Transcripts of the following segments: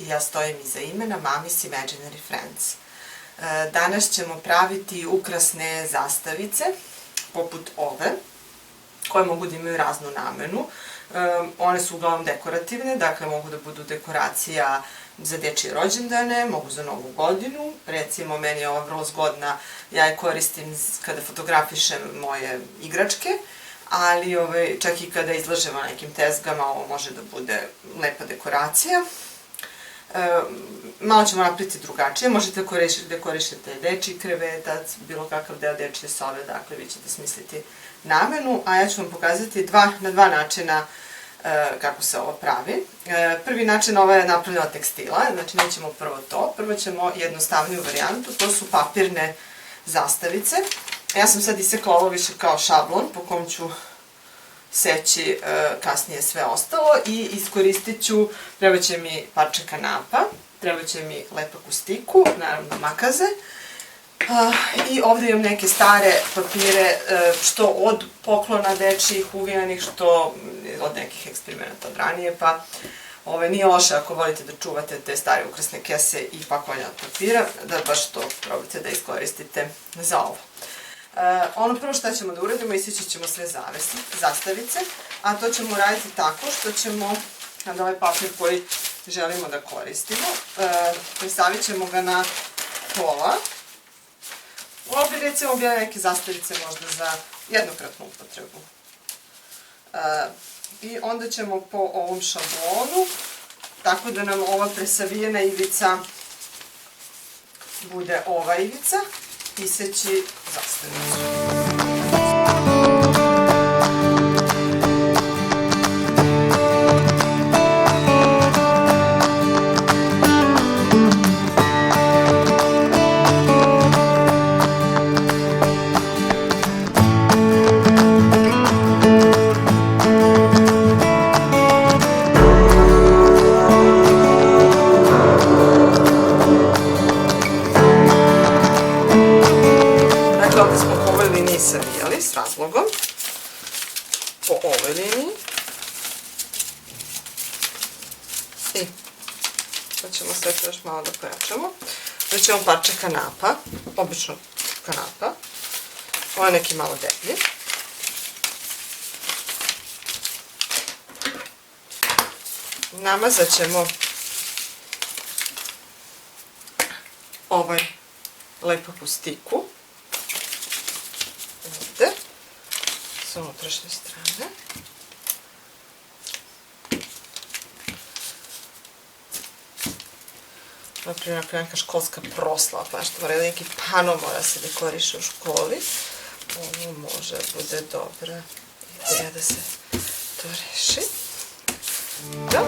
i ja stojim iza imena Mami's Imaginary Friends. Danas ćemo praviti ukrasne zastavice, poput ove, koje mogu da imaju raznu namenu. One su uglavnom dekorativne, dakle mogu da budu dekoracija za dečije rođendane, mogu za novu godinu. Recimo, meni je ova vrlo zgodna, ja je koristim kada fotografišem moje igračke, ali čak i kada izlažem na nekim tezgama, ovo može da bude lepa dekoracija. Malo ćemo napraviti drugačije, možete da korišete dečiji krevetac, bilo kakav deo dečije sobe, dakle vi ćete smisliti namenu, a ja ću vam pokazati na dva načina kako se ovo pravi. Prvi način, ovo je napravljeno od tekstila, znači nećemo prvo to, prvo ćemo jednostavniju varijantu, to su papirne zastavice. Ja sam sad isekla ovo više kao šablon po kom ću seći kasnije sve ostalo i iskoristit ću, treba će mi parče kanapa, treba će mi lepak u stiku, naravno makaze, i ovdje imam neke stare papire, što od poklona dečijih uvijanih, što od nekih eksperimenta od ranije, pa nije loše ako volite da čuvate te stare ukrasne kese i pakovanja od papira, da baš to probate da iskoristite za ovo. Ono prvo što ćemo da uradimo, iseći ćemo sve zastavice, a to ćemo raditi tako što ćemo, kada ovaj papir koji želimo da koristimo, presavit ćemo ga na pola. Ovdje recimo bi neke zastavice možda za jednokratnu upotrebu. I onda ćemo po ovom šablonu, tako da nam ova presavijena ivica bude ova ivica, iseći zastavicu. Ovdje smo po ovoj liniji savijali s razlogom, po ovoj liniji, i sad ćemo sve to još malo da pojačamo. Sada ćemo parče kanapa, običnog kanapa, ovo je neki malo deblji. Namazat ćemo ovaj lepak u stiku, ovdje, sa unutrašnje strane. Naprimjer, ako je neka školska proslava, pa što mora neki pano mora se dekoriše u školi, ovo može bude dobra ideja da se to reši. Da.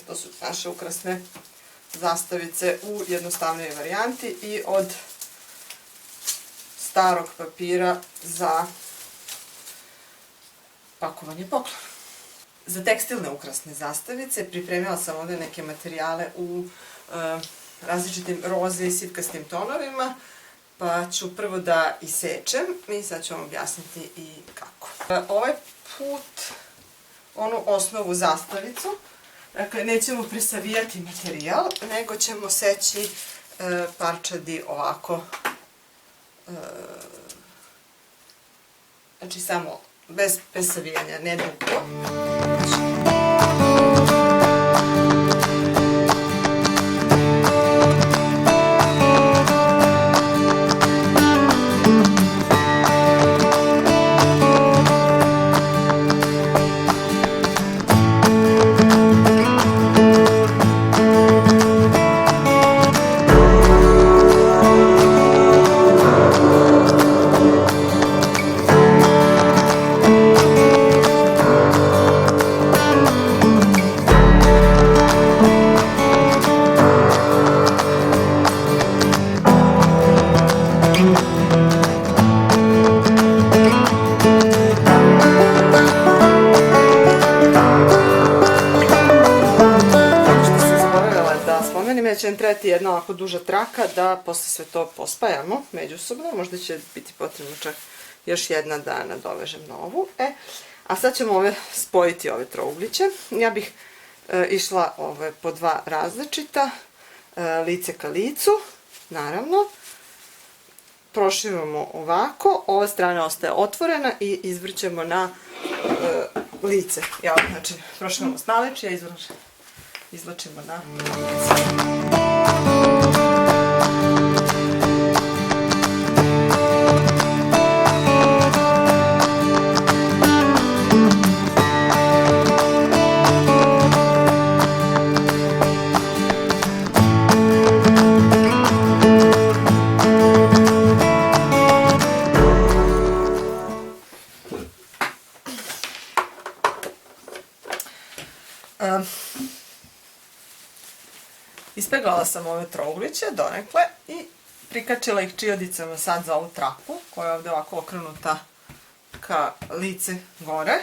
To su naše ukrasne zastavice u jednostavnoj varijanti i od starog papira za pakovanje poklona. Za tekstilne ukrasne zastavice pripremila sam ovdje neke materijale u različitim roze i sitkastim tonovima, pa ću prvo da isečem i sad ću vam objasniti i kako. Ovaj put onu osnovu zastavicu, dakle, nećemo presavijati materijal, nego ćemo seći parčadi ovako, znači samo bez presavijanja, ne duplo. da će nam trebati jedna ovako duža traka da posle sve to pospajamo međusobno. Možda će biti potrebno čak još jedna da nadovežem na ovu. A sad ćemo spojiti ove trougliće. Ja bih išla po dva različita, lice ka licu, naravno. Proširujemo ovako, ova strana ostaje otvorena i izvrćemo na lice. Znači, proširujemo s naleđa i izvlačimo na lice. Ispeglala sam ove trougliće donekle i prikačila ih čiodicama sad za ovu traku koja je ovdje ovako okrenuta ka lice gore.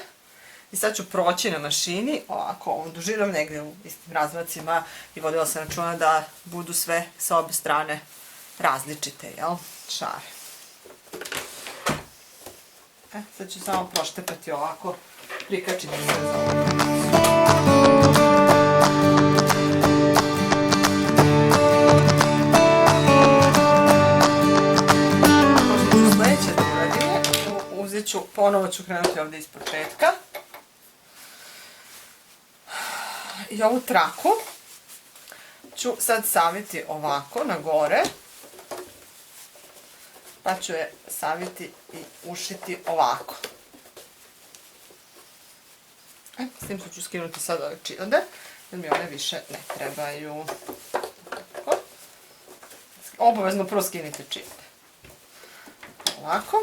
I sad ću proći na mašini ovako ovom dužinom negdje u istim razmacima i vodila sam računa da budu sve sa obje strane različite, šare. Sad ću samo proštepati ovako, prikačiti sve za ovu. Ponovo ću krenuti ovdje iz početka. I ovu traku ću sad saviti ovako na gore. Pa ću je saviti i ušiti ovako. S tim ću skinuti sad ove čilde, jer mi one više ne trebaju. Obavezno prvo skinite čilde. Ovako.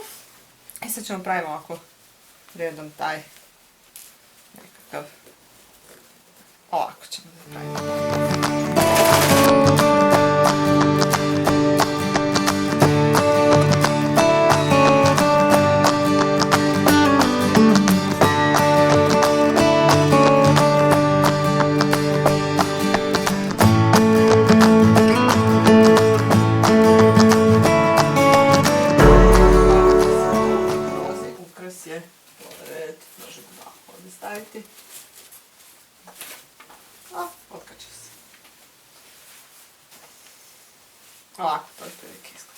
I sad ćemo praviti ovako redom taj nekakav, ovako ćemo da pravimo. Ovako, to je prilike izgleda.